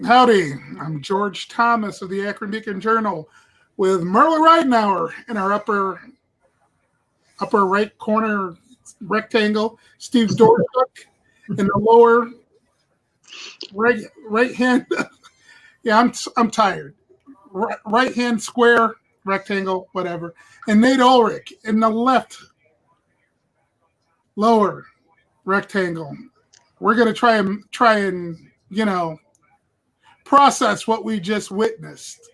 Howdy, I'm George Thomas of the Akron Beacon Journal with Marla Ridenour in our upper right corner rectangle, Steve Doerschuk in the lower right hand. Yeah, I'm tired. Right hand square rectangle, whatever, and Nate Ulrich in the left lower rectangle. We're gonna try and process what we just witnessed.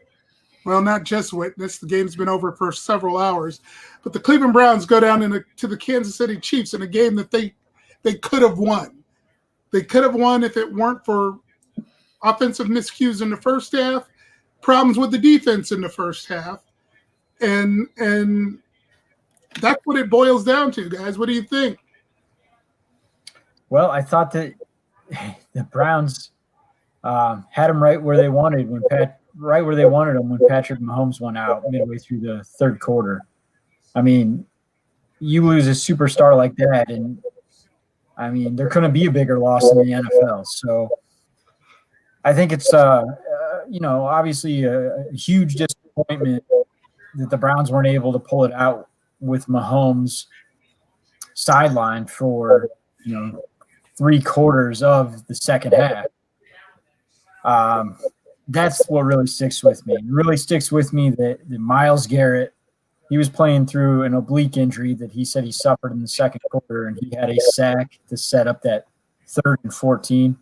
Well, not just witnessed. The game's been over for several hours, but the Cleveland Browns go down to the Kansas City Chiefs in a game that they could have won. They could have won if it weren't for offensive miscues in the first half, problems with the defense in the first half, and that's what it boils down to, guys. What do you think? Well, I thought that the Browns had them right where they wanted them when Patrick Mahomes went out midway through the third quarter. I mean, you lose a superstar like that, and I mean, there couldn't be a bigger loss in the NFL. So I think it's obviously a huge disappointment that the Browns weren't able to pull it out with Mahomes sidelined for 3/4 of the second half. That's what really sticks with me. It really sticks with me that Myles Garrett, he was playing through an oblique injury that he said he suffered in the second quarter, and he had a sack to set up that 3rd and 14.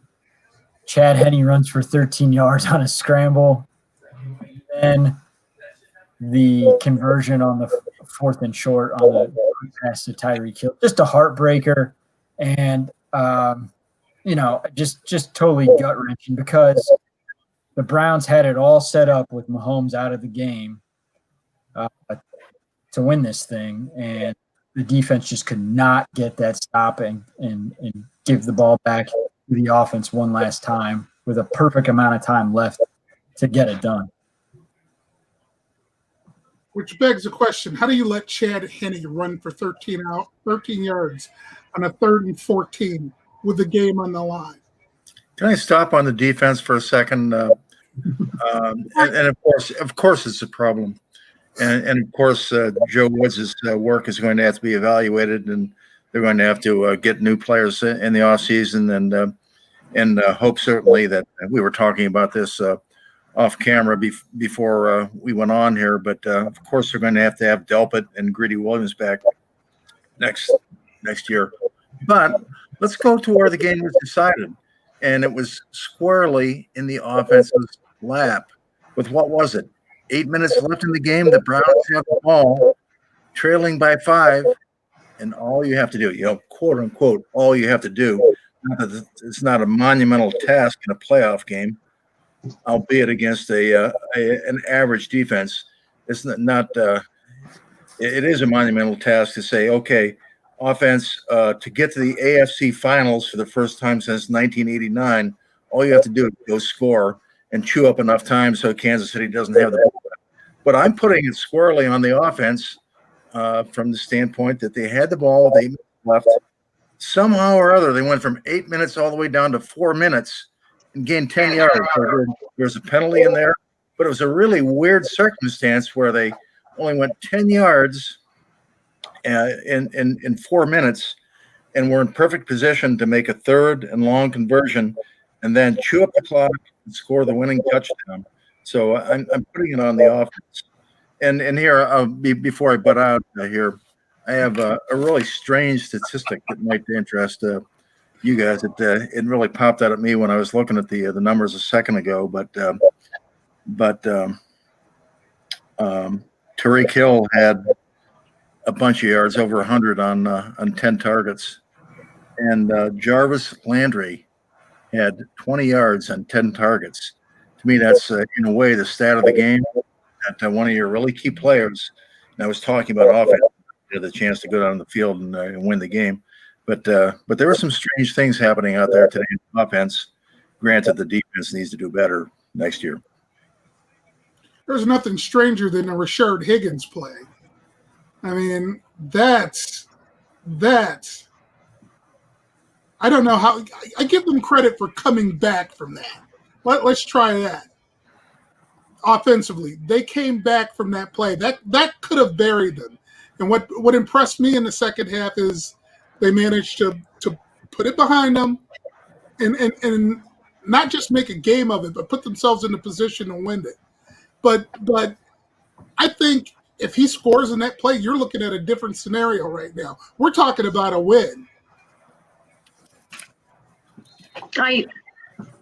Chad Henne runs for 13 yards on a scramble. Then the conversion on the 4th and short on the pass to Tyreek Hill. Just a heartbreaker, and just totally gut-wrenching because the Browns had it all set up with Mahomes out of the game to win this thing, and the defense just could not get that stop and give the ball back to the offense one last time with a perfect amount of time left to get it done. Which begs the question, how do you let Chad Henne run for 13 yards on a 3rd and 14 with the game on the line? Can I stop on the defense for a second? And of course, it's a problem. And of course, Joe Woods' work is going to have to be evaluated, and they're going to have to get new players in the offseason and hope certainly that we were talking about this off camera before we went on here. But of course, they're going to have Delpit and Greedy Williams back next year. But let's go to where the game was decided. And it was squarely in the offense's lap with, what was it, 8 minutes left in the game. The Browns have the ball, trailing by 5, and all you have to do, quote unquote, all you have to do. It's not a monumental task in a playoff game, albeit against an average defense. It's not. It is a monumental task to say, okay, offense, to get to the AFC Finals for the first time since 1989, all you have to do is go score and chew up enough time so Kansas City doesn't have the ball. But I'm putting it squarely on the offense from the standpoint that they had the ball, they left. Somehow or other, they went from 8 minutes all the way down to 4 minutes and gained 10 yards. There was a penalty in there, but it was a really weird circumstance where they only went 10 yards in 4 minutes, and we're in perfect position to make a 3rd and long conversion and then chew up the clock and score the winning touchdown. So I'm putting it on the offense. And here, before I butt out here, I have a really strange statistic that might interest you guys. It really popped out at me when I was looking at the numbers a second ago. But Tyreek Hill had a bunch of yards, over 100 on 10 targets, and Jarvis Landry had 20 yards on 10 targets. To me, that's in a way the stat of the game. That one of your really key players. And I was talking about offense, had the chance to go down the field and win the game, but there were some strange things happening out there today in offense. Granted, the defense needs to do better next year. There's nothing stranger than a Rashard Higgins play. I mean, that's I don't know how – I give them credit for coming back from that. Let's try that. Offensively, they came back from that play. That could have buried them. And what impressed me in the second half is they managed to put it behind them and not just make a game of it, but put themselves in a position to win it. But I think if he scores in that play, you're looking at a different scenario right now. We're talking about a win.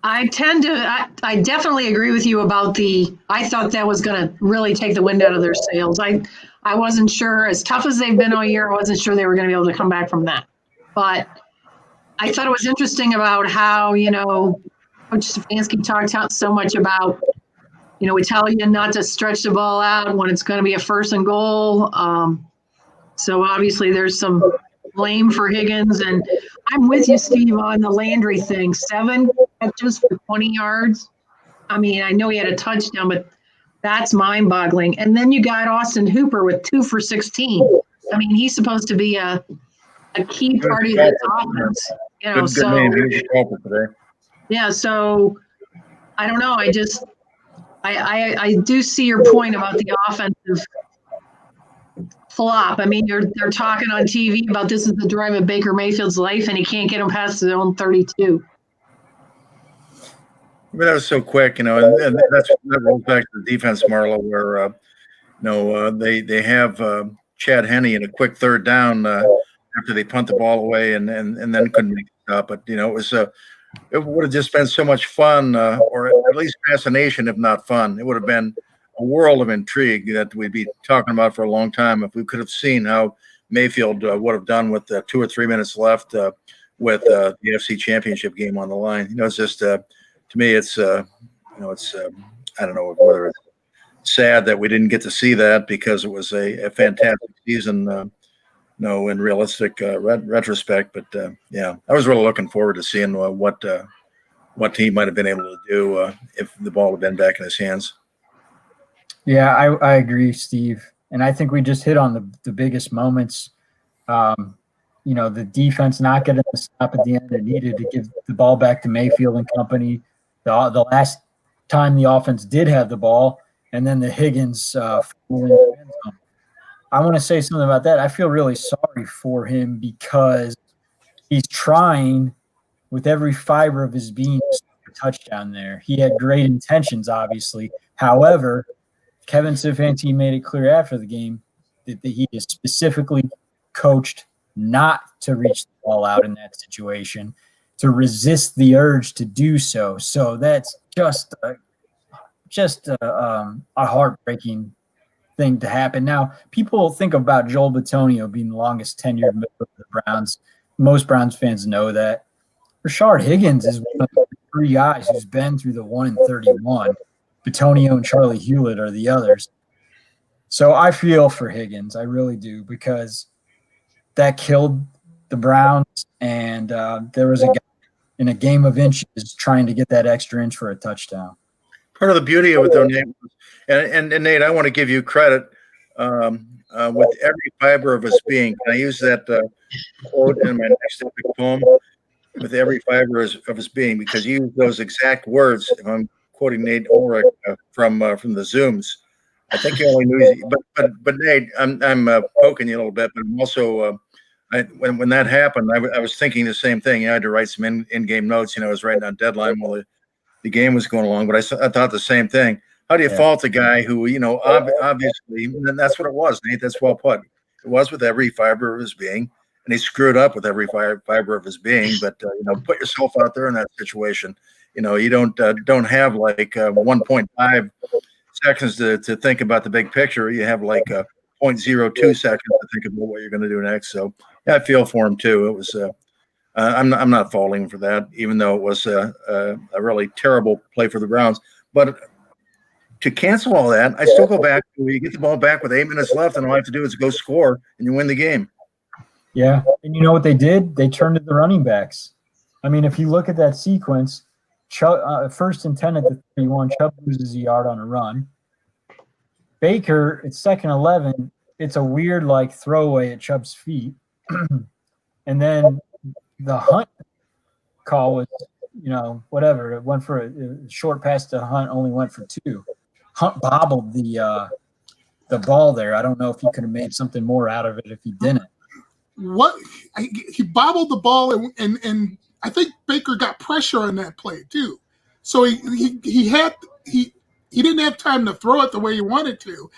I definitely agree with you about I thought that was going to really take the wind out of their sails. I wasn't sure, as tough as they've been all year, I wasn't sure they were going to be able to come back from that. But I thought it was interesting about how, Coach Stefanski talked so much about, we tell you not to stretch the ball out when it's going to be a 1st and goal. So obviously there's some blame for Higgins. And I'm with you, Steve, on the Landry thing. 7 catches for 20 yards. I mean, I know he had a touchdown, but that's mind-boggling. And then you got Austin Hooper with 2 for 16. I mean, he's supposed to be a key part of this offense. Good name. He's a helper today. Yeah, so I don't know. I do see your point about the offensive flop. I mean, they're talking on TV about this is the drive of Baker Mayfield's life, and he can't get him past his own 32. I mean, that was so quick, and that rolls back to the defense, Marla, where they have Chad Henne in a quick 3rd down after they punt the ball away, and then couldn't make it up. But it would have just been so much fun, or at least fascination, if not fun. It would have been a world of intrigue that we'd be talking about for a long time if we could have seen how Mayfield would have done with 2 or 3 minutes left with the NFC Championship game on the line. It's just to me, it's I don't know whether it's sad that we didn't get to see that because it was a fantastic season. In realistic retrospect, but I was really looking forward to seeing what he might have been able to do if the ball had been back in his hands. Yeah, I agree, Steve, and I think we just hit on the biggest moments. The defense not getting the stop at the end it needed to give the ball back to Mayfield and company. The last time the offense did have the ball, and then the Higgins. I want to say something about that. I feel really sorry for him because he's trying with every fiber of his being to score a touchdown there. He had great intentions, obviously. However, Kevin Stefanski made it clear after the game that he is specifically coached not to reach the ball out in that situation, to resist the urge to do so. So that's just a heartbreaking thing to happen. Now, people think about Joel Bitonio being the longest tenured member of the Browns. Most Browns fans know that. Rashard Higgins is one of the 3 guys who's been through the 1-31. Bitonio and Charlie Hewlett are the others. So I feel for Higgins. I really do, because that killed the Browns, and there was a guy in a game of inches trying to get that extra inch for a touchdown. Part of the beauty of it, though, Nate, and Nate, I want to give you credit with every fiber of his being. Can I use that quote in my next epic poem? With every fiber of his being, because you use those exact words. If I'm quoting Nate Ulrich from the Zooms, I think you only knew. But Nate, I'm poking you a little bit, but I'm also when that happened, I was thinking the same thing. I had to write some in-game notes. I was writing on deadline while the game was going along, but I thought the same thing. How do you fault a guy who, obviously, and that's what it was, Nate. That's well put. It was with every fiber of his being, and he screwed up with every fiber of his being. But put yourself out there in that situation. You don't have like 1.5 seconds to think about the big picture. You have like 0.02 seconds to think about what you're going to do next. So yeah, I feel for him too. It was. I'm not faulting him for that, even though it was a really terrible play for the Browns. But to cancel all that, I still go back to you get the ball back with 8 minutes left, and all I have to do is go score, and you win the game. Yeah, and you know what they did? They turned to the running backs. I mean, if you look at that sequence, first and 10 at the 31, Chubb loses a yard on a run. Baker, it's 2nd and 11. It's a weird, throwaway at Chubb's feet. And then the Hunt call was whatever. It went for a short pass to Hunt, only went for 2. Hunt bobbled the ball there. I don't know if he could have made something more out of it if he didn't. He bobbled the ball, and I think Baker got pressure on that play too. So he didn't have time to throw it the way he wanted to,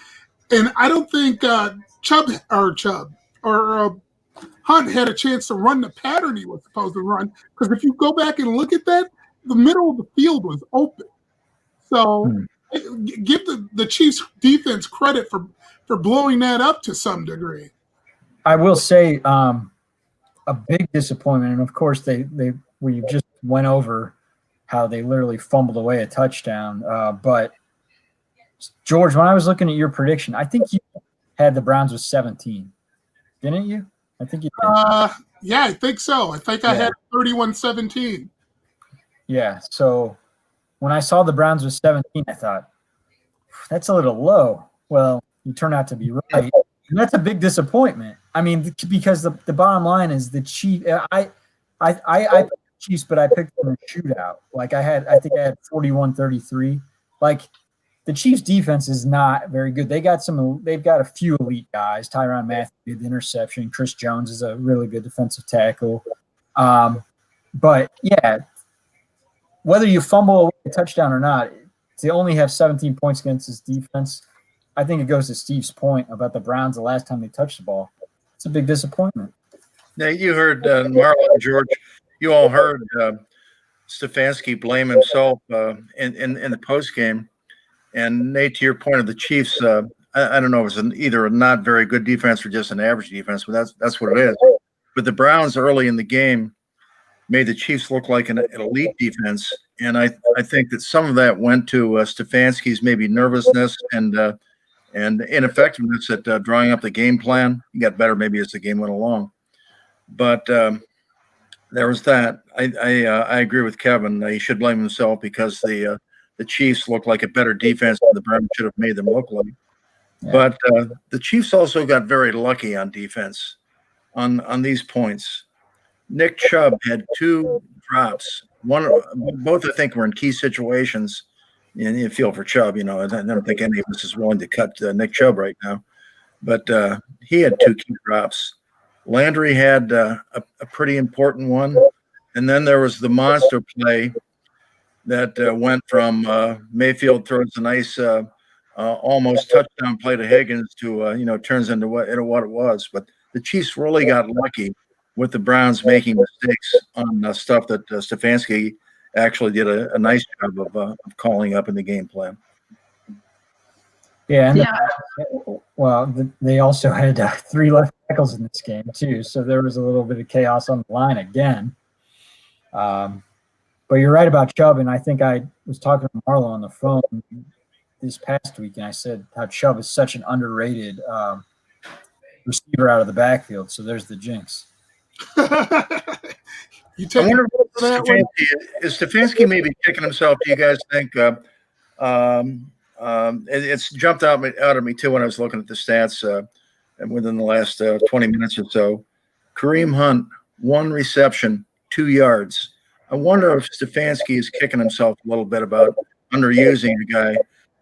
and I don't think Hunt had a chance to run the pattern he was supposed to run, because if you go back and look at that, the middle of the field was open. So give the Chiefs defense credit for blowing that up to some degree. I will say a big disappointment, and of course we just went over how they literally fumbled away a touchdown. But George, when I was looking at your prediction, I think you had the Browns with 17, didn't you? I think you did. Yeah, I think so. I think I had 31-17. Yeah, so when I saw the Browns with 17, I thought, that's a little low. Well, you turn out to be right. And that's a big disappointment. I mean, because the bottom line is the Chiefs. I picked Chiefs, but I picked them in a shootout. Like I think I had 41-33. Like the Chiefs defense is not very good. They've got a few elite guys. Tyrann Mathieu did the interception. Chris Jones is a really good defensive tackle. But yeah, whether you fumble away a touchdown or not, to only have 17 points against this defense, I think it goes to Steve's point about the Browns the last time they touched the ball. It's a big disappointment. Now, you heard Marla and George, you all heard Stefanski blame himself in the post game. And Nate, to your point of the Chiefs, I don't know if it's either a not very good defense or just an average defense, but that's what it is. But the Browns early in the game made the Chiefs look like an elite defense, and I think that some of that went to Stefanski's maybe nervousness and ineffectiveness at drawing up the game plan. He got better maybe as the game went along, but there was that. I agree with Kevin. He should blame himself because the Chiefs look like a better defense than the Browns should have made them look like. Yeah. But the Chiefs also got very lucky on defense on these points. Nick Chubb had 2 drops. Both I think were in key situations. And you feel for Chubb, I don't think any of us is willing to cut Nick Chubb right now. But he had 2 key drops. Landry had a pretty important one. And then there was the monster play that went from Mayfield throws a nice almost touchdown play to Higgins to, turns into what it was. But the Chiefs really got lucky with the Browns making mistakes on stuff that Stefanski actually did a nice job of calling up in the game plan. Yeah, they also had 3 left tackles in this game too, so there was a little bit of chaos on the line again. But you're right about Chubb, and I think I was talking to Marla on the phone this past week, and I said how Chubb is such an underrated receiver out of the backfield. So there's the jinx. I wonder is Stefanski maybe kicking himself? Do you guys think? It's jumped out at me too when I was looking at the stats within the last 20 minutes or so. Kareem Hunt, 1 reception, 2 yards. I wonder if Stefanski is kicking himself a little bit about underusing a guy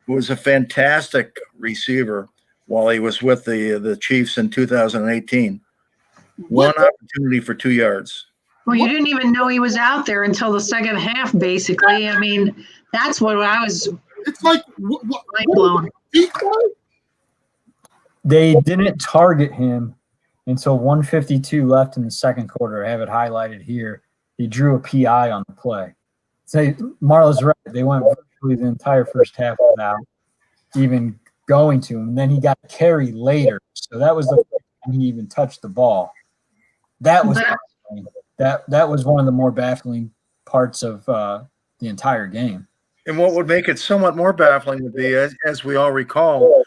who was a fantastic receiver while he was with the Chiefs in 2018. One opportunity for 2 yards. Well, you didn't even know he was out there until the second half, basically. I mean, that's what I was. It's like mind blown. They didn't target him until 1:52 left in the second quarter. I have it highlighted here. He drew a PI on the play. So Marla's right. They went virtually the entire first half without even going to him. And then he got a carry later. So that was the first time he even touched the ball. That was that was one of the more baffling parts of the entire game. And what would make it somewhat more baffling would be, as we all recall,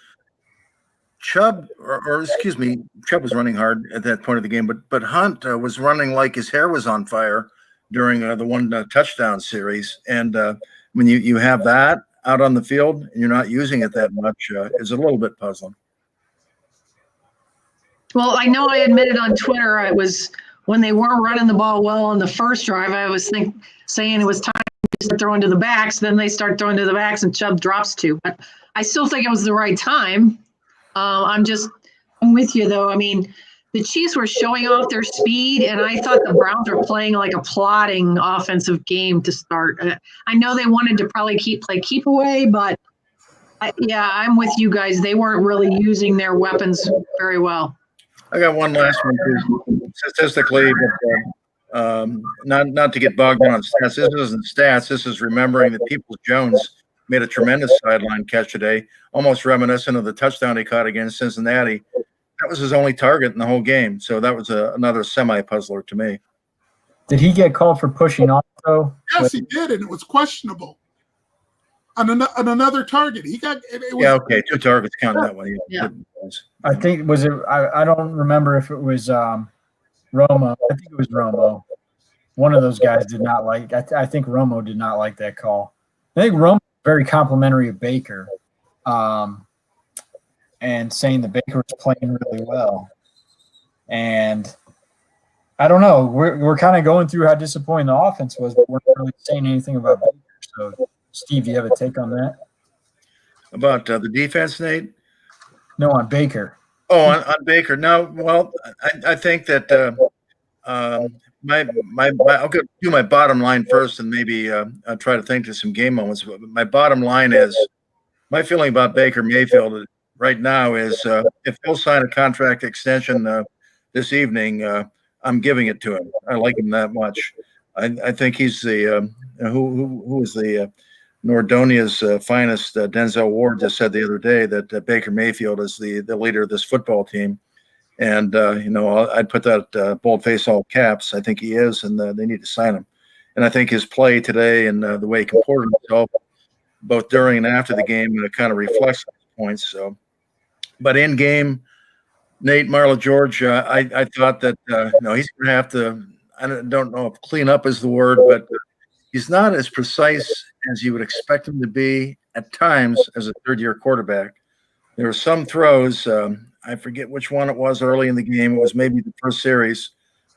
Chubb was running hard at that point of the game, but Hunt was running like his hair was on fire during the one touchdown series. And when you have that out on the field and you're not using it that much, is a little bit puzzling. Well, I know I admitted on Twitter I was when they weren't running the ball well on the first drive, I was saying it was time to start throwing to the backs. Then they start throwing to the backs and Chubb drops 2. But I still think it was the right time. I'm with you, though. I mean, the Chiefs were showing off their speed, and I thought the Browns were playing like a plodding offensive game to start. I know they wanted to probably play keep away, but I'm with you guys. They weren't really using their weapons very well. I got one last one too. Statistically, but not to get bogged down on stats. This isn't stats. This is remembering that Peoples-Jones made a tremendous sideline catch today, almost reminiscent of the touchdown he caught against Cincinnati. That was his only target in the whole game. So that was another semi-puzzler to me. Did he get called for pushing off, though? Yes, he did, and it was questionable. On another target, he got. It was, yeah, okay, 2 targets count that way. Yeah. I think I don't remember if it was Romo. I think it was Romo. One of those guys did not like. I think Romo did not like that call. I think Romo was very complimentary of Baker, and saying that Baker was playing really well. And I don't know. We're kind of going through how disappointing the offense was, but we're not really saying anything about Baker. So, Steve, do you have a take on that? About the defense, Nate? No, on Baker. Oh, on Baker. No, well, I think that I'll do my bottom line first, and maybe I'll try to think to some game moments. My bottom line is my feeling about Baker Mayfield right now is if he'll sign a contract extension this evening, I'm giving it to him. I like him that much. I think he's the who was the Nordonia's finest. Denzel Ward just said the other day that Baker Mayfield is the leader of this football team. And, I'd put that bold-face all caps. I think he is, and they need to sign him. And I think his play today and the way he comported himself, both during and after the game, kind of reflects those points. So, but in game, Nate, Marla, George, I thought that he's going to have to. I don't know if clean up is the word, but he's not as precise as you would expect him to be at times as a third-year quarterback. There were some throws. I forget which one it was early in the game. It was maybe the first series,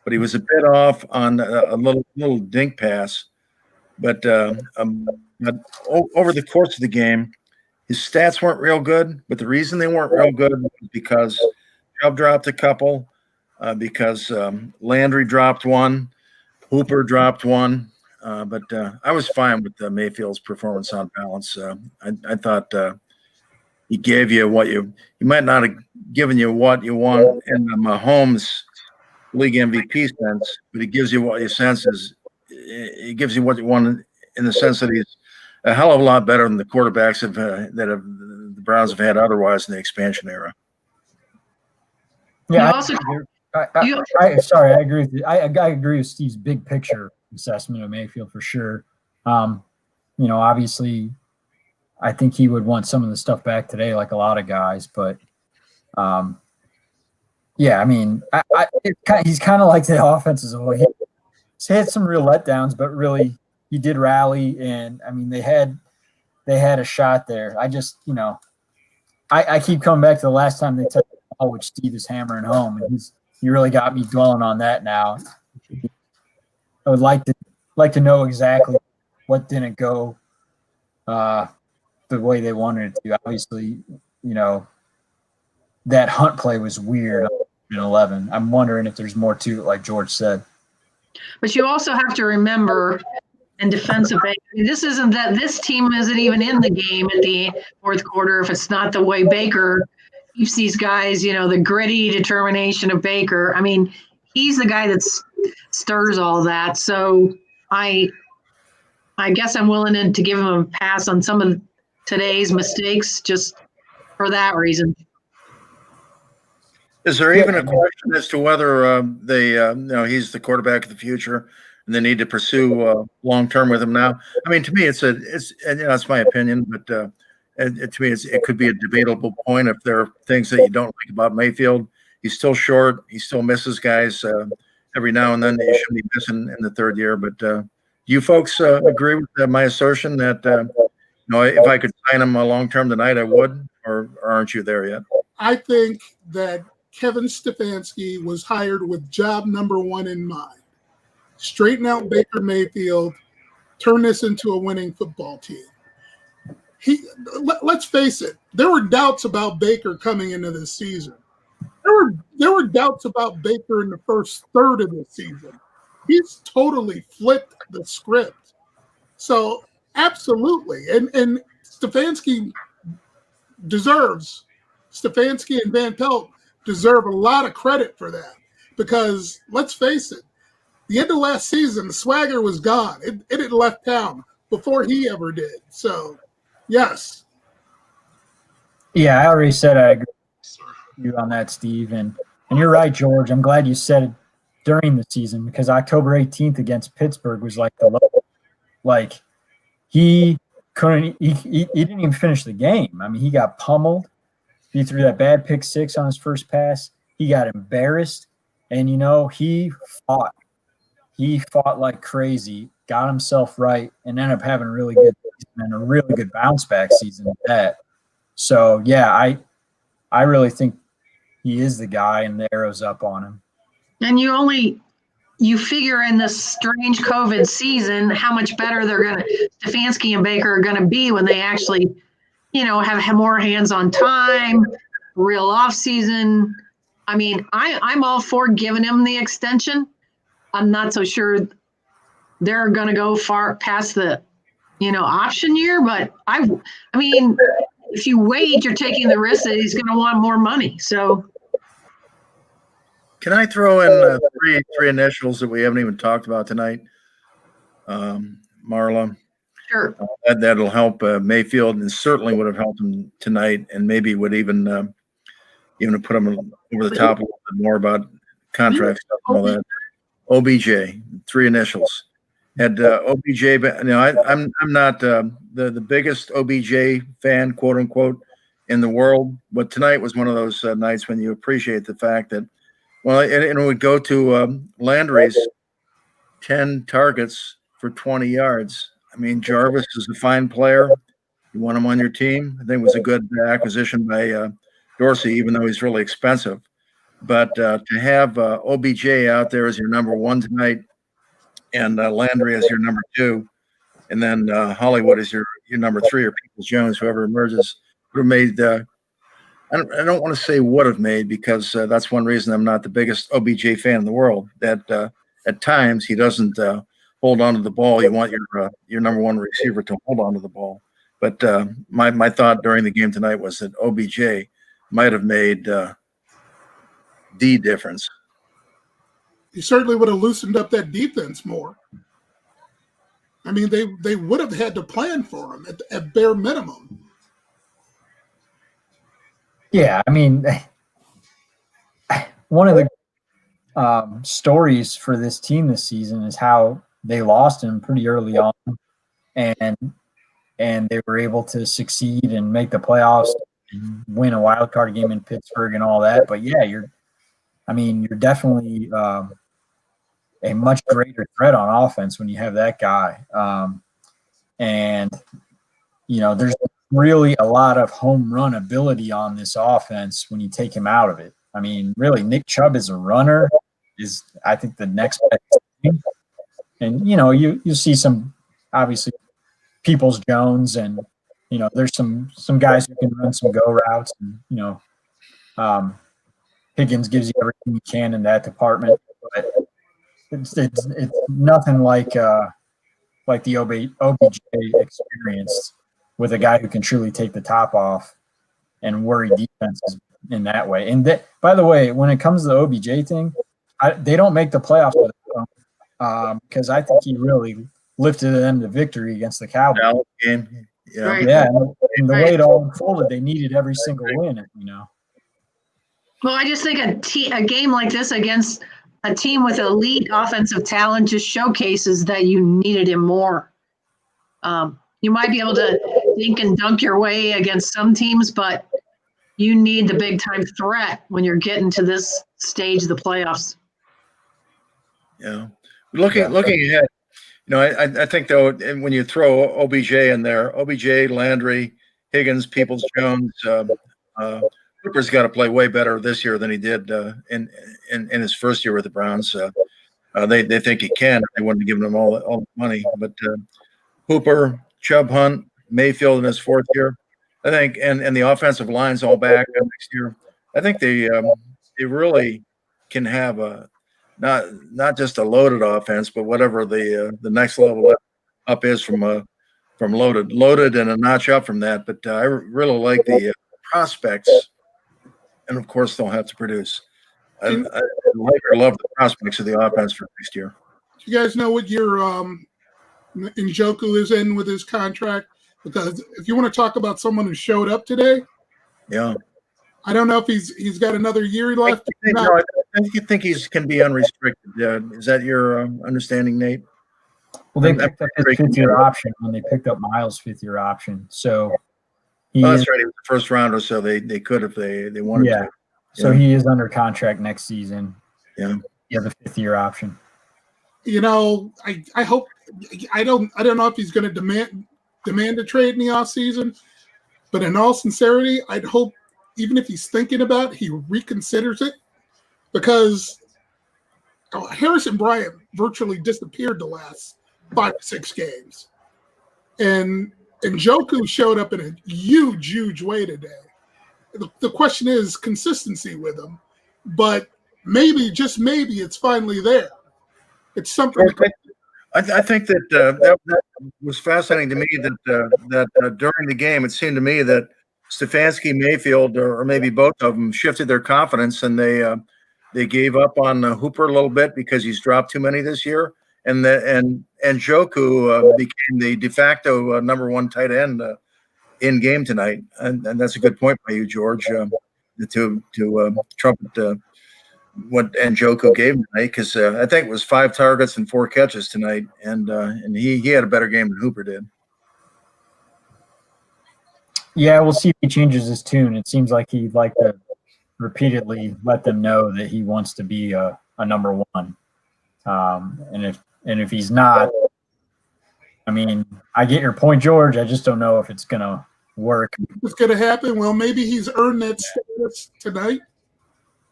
but he was a bit off on a little dink pass. But over the course of the game, his stats weren't real good. But the reason they weren't real good was because Chubb dropped a couple, because Landry dropped one, Hooper dropped one. But I was fine with Mayfield's performance on balance. I thought he gave you what he might not have given you what you want in the Mahomes league MVP sense, but he gives you what your sense is. He gives you what you want in the sense that he's a hell of a lot better than the quarterbacks the Browns have had otherwise in the expansion era. Yeah, I agree with you. I agree with Steve's big picture assessment of Mayfield for sure. Obviously, I think he would want some of the stuff back today, like a lot of guys. But, he's kind of like the offense as a whole. He's had some real letdowns, but really he did rally, and I mean they had a shot there. I just, I keep coming back to the last time they took the ball, which Steve is hammering home, and he really got me dwelling on that now. I would like to know exactly what didn't go the way they wanted it to. Obviously, that Hunt play was weird in 11. I'm wondering if there's more to it, like George said. But you also have to remember, in defensive end, this team isn't even in the game at the fourth quarter if it's not the way Baker keeps these guys, the gritty determination of Baker. I mean, he's the guy that stirs all that. So I guess I'm willing to give him a pass on some of today's mistakes just for that reason. Is there even a question as to whether he's the quarterback of the future and they need to pursue long term with him now? I mean, to me, that's my opinion, but to me, it could be a debatable point if there are things that you don't like about Mayfield. He's still short. He still misses guys every now and then that you shouldn't be missing in the third year. But do you folks agree with my assertion that if I could sign him long term tonight, I would, or aren't you there yet? I think that Kevin Stefanski was hired with job number one in mind. Straighten out Baker Mayfield, turn this into a winning football team. Let's face it, there were doubts about Baker coming into this season. There were doubts about Baker in the first third of the season. He's totally flipped the script. So absolutely. And Stefanski and Van Pelt deserve a lot of credit for that. Because let's face it, the end of last season, the swagger was gone. It had left town before he ever did. So, yes. Yeah, I already said I agree with you on that, Steve. And you're right, George. I'm glad you said it during the season because October 18th against Pittsburgh was like the low. Like, he didn't even finish the game. I mean, he got pummeled. He threw that bad pick six on his first pass. He got embarrassed. And, he fought. He fought like crazy, got himself right, and ended up having a really good season and a really good bounce back season at that. So, yeah, I really think he is the guy, and the arrow's up on him. And you figure in this strange COVID season how much better Stefanski and Baker are gonna be when they actually, have more hands-on time, real off season. I mean, I'm all for giving him the extension. I'm not so sure they're going to go far past the, option year. But I mean, if you wait, you're taking the risk that he's going to want more money. So, can I throw in three initials that we haven't even talked about tonight, Marla? Sure. That'll help Mayfield, and certainly would have helped him tonight, and maybe would even put him over the top a little bit more about contract stuff and all that. OBJ, three initials. Had OBJ, I'm not the biggest OBJ fan, quote unquote, in the world, but tonight was one of those nights when you appreciate the fact that, and it would go to Landry's 10 targets for 20 yards. I mean, Jarvis is a fine player. You want him on your team. I think it was a good acquisition by Dorsey, even though he's really expensive. But to have OBJ out there as your number one tonight, and Landry as your number two, and then Hollywood as your number three, or Peoples-Jones, whoever emerges, would have made. I don't want to say would have made, because that's one reason I'm not the biggest OBJ fan in the world. That at times he doesn't hold on to the ball. You want your number one receiver to hold on to the ball. But my thought during the game tonight was that OBJ might have made the difference. He certainly would have loosened up that defense more. I mean, they would have had to plan for him at bare minimum. Yeah, I mean, one of the stories for this team this season is how they lost him pretty early on, and they were able to succeed and make the playoffs and win a wild card game in Pittsburgh and all that. But yeah, you're definitely a much greater threat on offense when you have that guy. And there's really a lot of home run ability on this offense when you take him out of it. I mean, really, Nick Chubb as a runner is, I think, the next best thing. And, you see some, obviously, Peoples-Jones, and, there's some guys who can run some go routes, and, Higgins gives you everything he can in that department. But it's nothing like the OBJ experience with a guy who can truly take the top off and worry defenses in that way. And by the way, when it comes to the OBJ thing, they don't make the playoffs with him, because I think he really lifted them to victory against the Cowboys. Game. Yeah. Right. Yeah, and the way it all unfolded, they needed every single win, Well, I just think a game like this against a team with elite offensive talent just showcases that you needed him more. You might be able to dink and dunk your way against some teams, but you need the big time threat when you're getting to this stage of the playoffs. Yeah. Looking ahead, I think, though, and when you throw OBJ in there, OBJ, Landry, Higgins, Peoples-Jones, Cooper's got to play way better this year than he did in his first year with the Browns. They think he can. They wouldn't have given him all the money. But Hooper, Chubb Hunt, Mayfield in his fourth year, I think, and the offensive line's all back next year. I think they really can have a not just a loaded offense, but whatever the next level up is from loaded and a notch up from that. But I really like the prospects, and of course they'll have to produce. I love the prospects of the offense for next year. Do you guys know what year Njoku is in with his contract? Because if you want to talk about someone who showed up today, yeah, I don't know if he's got another year left. I think he can be unrestricted. Is that your understanding, Nate? Well, they picked up his fifth-year option when they picked up Miles' fifth-year option. So that's right. He was the first rounder, so they could if they wanted to. So he is under contract next season. Yeah. He has a fifth-year option. You know, I hope I don't know if he's going to demand a trade in the offseason, but in all sincerity, I'd hope even if he's thinking about it, he reconsiders it, because Harrison Bryant virtually disappeared the last 5 or 6 games. And Njoku showed up in a huge way today. The question is consistency with him, but maybe, just maybe, it's finally there. It's something. I think that was fascinating to me that during the game, it seemed to me that Stefanski, Mayfield, or maybe both of them shifted their confidence, and they gave up on Hooper a little bit because he's dropped too many this year, and Njoku became the de facto number 1 tight end in game tonight, and that's a good point by you, George, to trumpet what Njoku gave him tonight, because I think it was 5 targets and 4 catches tonight, and he had a better game than Hooper did. Yeah, we'll see if he changes his tune. It seems like he'd like to repeatedly let them know that he wants to be a number 1. And if he's not, I mean, I get your point, George. I just don't know if it's gonna work. What's gonna happen? Well, maybe he's earned that status tonight.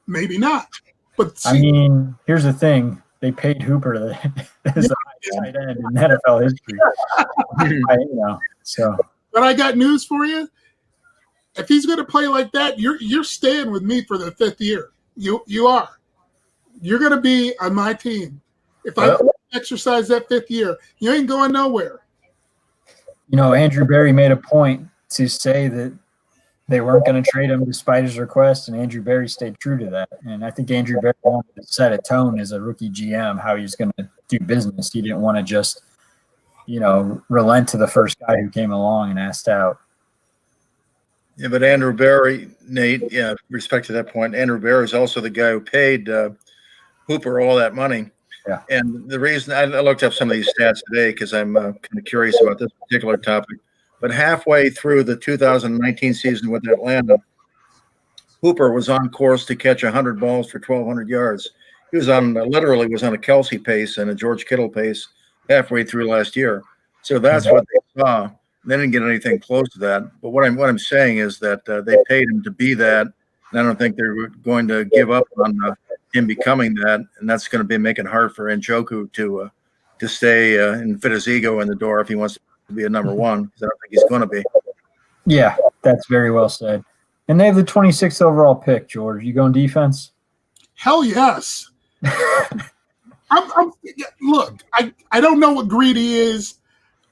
Maybe not. But I mean, here's the thing: they paid Hooper as the highest tight end in NFL history. So. But I got news for you. If he's going to play like that, you're staying with me for the 5th year. You are. You're going to be on my team. If I exercise that 5th year, you ain't going nowhere. You know, Andrew Berry made a point to say that they weren't going to trade him despite his request, and Andrew Berry stayed true to that. And I think Andrew Berry wanted to set a tone as a rookie GM how he was going to do business. He didn't want to just, relent to the first guy who came along and asked out. Yeah, but Andrew Berry, Nate, with respect to that point, Andrew Berry is also the guy who paid Hooper all that money. Yeah. And the reason I looked up some of these stats today because I'm kind of curious about this particular topic. But halfway through the 2019 season with Atlanta, Hooper was on course to catch 100 balls for 1,200 yards. He was literally was on a Kelsey pace and a George Kittle pace halfway through last year. So that's what they saw. They didn't get anything close to that. But what I'm saying is that they paid him to be that, and I don't think they're going to give up on him becoming that. And that's going to be making it hard for Njoku to stay and fit his ego in the door if he wants to be a number 1. Because I don't think he's going to be. Yeah, that's very well said. And they have the 26th overall pick, George. You going defense? Hell yes. Look, I don't know what Greedy is.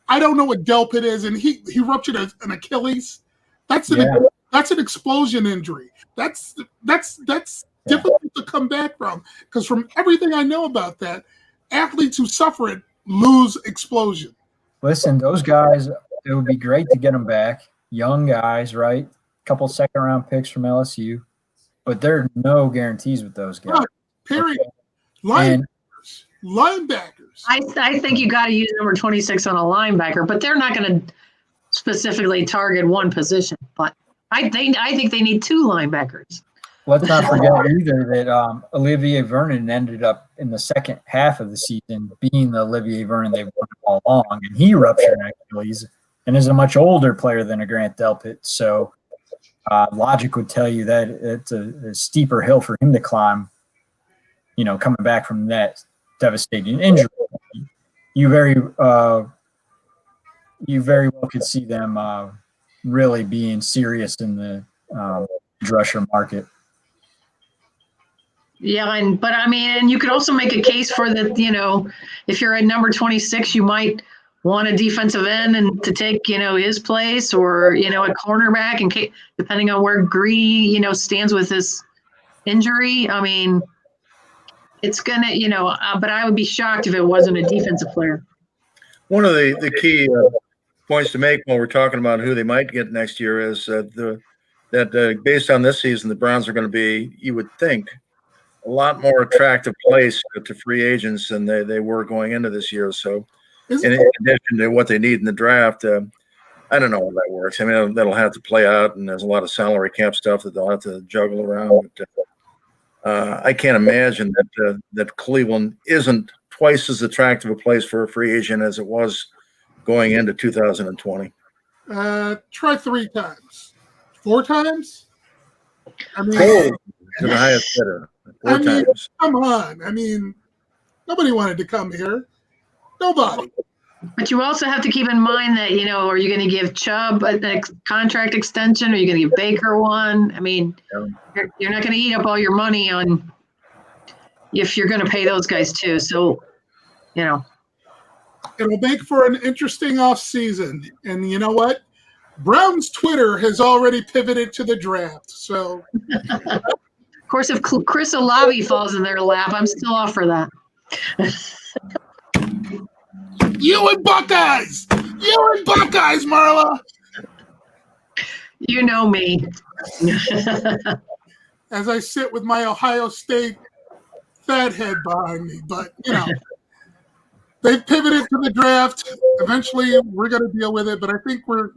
I don't know what Delpit is, and he ruptured an Achilles. That's an explosion injury. That's difficult to come back from, because from everything I know about that, athletes who suffer it lose explosion. Listen, those guys, it would be great to get them back. Young guys, right? A couple second-round picks from LSU, but there are no guarantees with those guys. Period. Okay. Linebackers. I think you got to use number 26 on a linebacker, but they're not going to specifically target one position. But I think they need 2 linebackers. Let's not forget either that Olivier Vernon ended up in the second half of the season being the Olivier Vernon they've wanted all along, and he ruptured an Achilles and is a much older player than a Grant Delpit. So logic would tell you that it's a steeper hill for him to climb, coming back from that devastating injury. You very well could see them really being serious in the rusher market. Yeah, and you could also make a case for that, if you're at number 26, you might want a defensive end and to take, his place, or, a cornerback, depending on where Greedy, stands with his injury. I mean, it's going to, but I would be shocked if it wasn't a defensive player. One of the key points to make when we're talking about who they might get next year is that based on this season, the Browns are going to be, you would think, a lot more attractive place to free agents than they were going into this year. So in addition to what they need in the draft, I don't know how that works. I mean, that'll have to play out, and there's a lot of salary cap stuff that they'll have to juggle around. But, I can't imagine that Cleveland isn't twice as attractive a place for a free agent as it was going into 2020. Try 3 times. 4 times? I mean, to the highest bidder. 4 times. Come on. I mean, nobody wanted to come here. Nobody. But you also have to keep in mind that, are you going to give Chubb a contract extension? Are you going to give Baker one? I mean, you're not going to eat up all your money on if you're going to pay those guys too. So, It'll make for an interesting offseason. And you know what? Brown's Twitter has already pivoted to the draft. So, of course, if Chris Olave falls in their lap, I'm still off for that. You and Buckeyes! You and Buckeyes, Marla! You know me. As I sit with my Ohio State fat head behind me. But, they've pivoted to the draft. Eventually, we're going to deal with it. But I think we're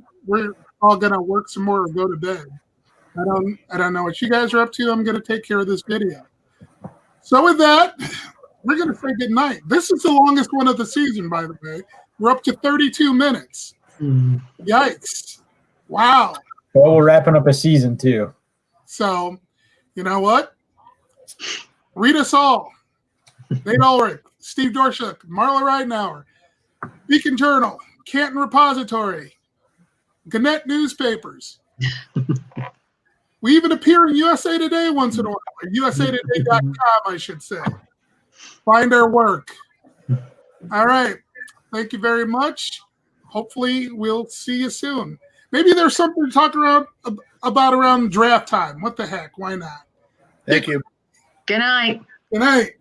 all going to work some more and go to bed. I don't know what you guys are up to. I'm going to take care of this video. So with that, we're going to say goodnight. This is the longest one of the season, by the way. We're up to 32 minutes. Yikes. Wow. Well, we're wrapping up a season, too. So, you know what? Read us all. Nate Ulrich, Steve Doerschuk, Marla Ridenour, Beacon Journal, Canton Repository, Gannett Newspapers. We even appear in USA Today once in a while, or usatoday.com, I should say. Find our work. All right. Thank you very much. Hopefully, we'll see you soon. Maybe there's something to talk about around draft time. What the heck? Why not? Thank you. Good night. Good night.